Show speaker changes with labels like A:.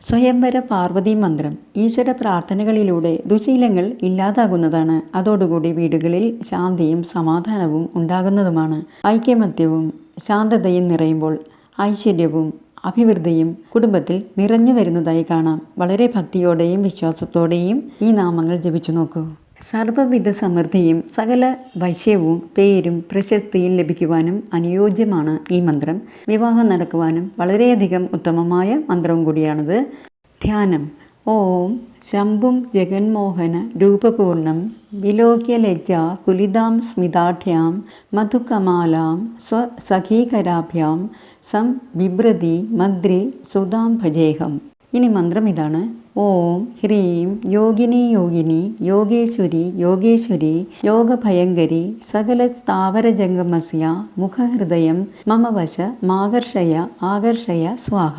A: സ്വയംവര പാർവതി മന്ത്രം ഈശ്വര പ്രാർത്ഥനകളിലൂടെ ദുശീലങ്ങൾ ഇല്ലാതാകുന്നതാണ്. അതോടുകൂടി വീടുകളിൽ ശാന്തിയും സമാധാനവും ഉണ്ടാകുന്നതുമാണ്. ഐക്യമത്യവും ശാന്തതയും നിറയുമ്പോൾ ഐശ്വര്യവും അഭിവൃദ്ധിയും കുടുംബത്തിൽ നിറഞ്ഞു വരുന്നതായി കാണാം. വളരെ ഭക്തിയോടെയും വിശ്വാസത്തോടെയും ഈ നാമങ്ങൾ ജപിച്ചു നോക്കൂ. സർവ്വവിധ സമൃദ്ധിയും സകല വൈശ്യവും പേരും പ്രശസ്തിയും ലഭിക്കുവാനും അനുയോജ്യമാണ് ഈ മന്ത്രം. വിവാഹം നടക്കുവാനും വളരെയധികം ഉത്തമമായ മന്ത്രവും കൂടിയാണിത്. ധ്യാനം. ഓം ശംഭും ജഗന്മോഹന രൂപപൂർണം വിലോക്യ ലജ്ജ കുലിതാം സ്മിതാഢ്യാം മധുകമാലാം സ്വസഖീകരാഭ്യാം സം ബിഭ്രതി മദ്രി സുതാം ഭജേഹം. ഇനി മന്ത്രം ഇതാണ്. ഓം ഹ്രീം യോഗിനി യോഗിനി യോഗേശ്വരി യോഗേശ്വരി യോഗഭയങ്കരി സകല സ്ഥാവരജംഗമസ്യ മുഖഹൃദയം മമ വശ മാകർഷയ ആകർഷയ സ്വാഹ.